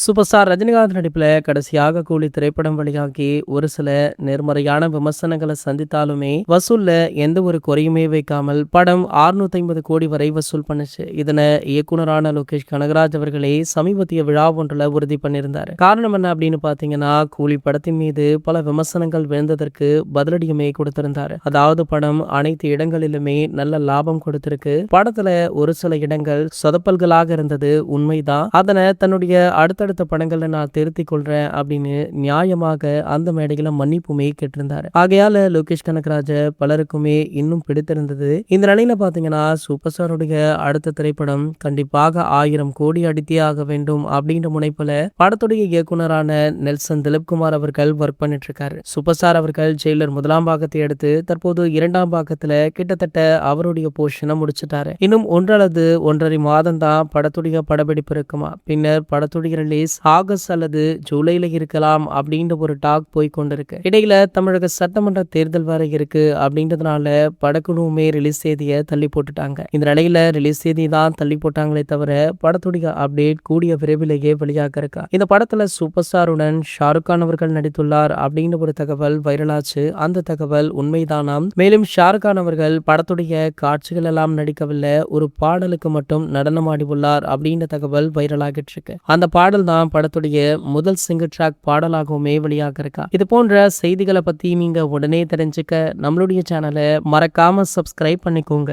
Super star Rajinikanth நடிப்பில் கடைசியாக கூலி திரைப்படம் வெளியாகி ஒரு சில நேர்மறையான விமர்சனங்களை சந்தித்தாலுமே வசூல்ல எந்த ஒரு குறையுமே வைக்காமல் படம் 650 கோடி வரை வசூல் பண்ணுச்சு. இதனை இயக்குனரான லோகேஷ் கனகராஜ் அவர்களே சமீபத்திய விழா ஒன்றில் உறுதி பண்ணியிருந்தாரு. காரணம் என்ன அப்படின்னு பாத்தீங்கன்னா, கூலி படத்தின் மீது பல விமர்சனங்கள் விழுந்ததற்கு பதிலடியுமே கொடுத்திருந்தாரு. அதாவது படம் அனைத்து இடங்களிலுமே நல்ல லாபம் கொடுத்திருக்கு, படத்துல ஒரு சில இடங்கள் சொதப்பல்களாக இருந்தது உண்மைதான், அதனை தன்னுடைய அடுத்தடுத்த படங்கள்ல நான் திருத்திக் கொள்றேன் அப்படின்னு நியாயமாக அந்த மேடையில மன்னிப்புமே கேட்டிருந்தாரு. ஆகையால லோகேஷ் கனகராஜ பலருக்குமே இன்னும் பிடித்திருந்தது. இந்த நிலையில பாத்தீங்கன்னா, சூப்பர் ஸ்டாருடைய அடுத்த திரைப்படம் கண்டிப்பாக 1000 கோடி அடித்தே ஆக வேண்டும் அப்படின்ற முனைப்புல படத்துடைய இயக்குனரான நெல்சன் திலீப்குமார் அவர்கள் ஒர்க் பண்ணிட்டு இருக்காரு. சூப்பர் ஸ்டார் அவர்கள் ஜெயிலர் முதலாம் பாகத்தை எடுத்து தற்போது 2ஆம் பாகத்துல கிட்டத்தட்ட அவருடைய போர்ஷனை முடிச்சிட்டாரு. இன்னும் 1 அல்லது 1.5 மாதம் தான் படத்துடைய படப்பிடிப்பு இருக்குமா. பின்னர் படத்துடைய ரிலீஸ் ஆகஸ்ட் அல்லது ஜூலைல இருக்கலாம் அப்படின்ற ஒரு டாக் போய் கொண்டிருக்கு. இடையில தமிழக சட்டமன்ற தேர்தல் வேற இருக்கு அப்படின்றதுனால படக்குழுவுமே ரிலீஸ் தேதியை தள்ளி போட்டுட்டாங்க. இந்த நிலையில ரிலீஸ் தேதி தான் தள்ளி போட்டாங்களே தவிர படத்துடைய அப்டேட் கூடிய விரைவிலேயே வெளியாக இருக்கா. இந்த படத்துல சூப்பர் ஸ்டாருடன் ஷாருக் கான் அவர்கள் நடித்துள்ளார் அப்படின்னு ஒரு தகவல் வைரலாச்சு. அந்த தகவல் உண்மைதானாம். மேலும் ஷாருக் கான் அவர்கள் படத்துடைய காட்சிகள் எல்லாம் நடிக்கவில்லை, ஒரு பாடலுக்கு மட்டும் நடனமாடி உள்ளார் அப்படின்ற தகவல் வைரலாகிட்டு இருக்கு. அந்த பாடல் தான் படத்துடைய முதல் சிங்கிள் ட்ராக் பாடலாகவுமே வெளியாக இருக்கா. இது போன்ற செய்திகளை பத்தி நீங்க உடனே தெரிஞ்சுக்க நம்மளுடைய சேனலை மறக்காம சப்ஸ்கிரைப் பண்ணிக்கோங்க.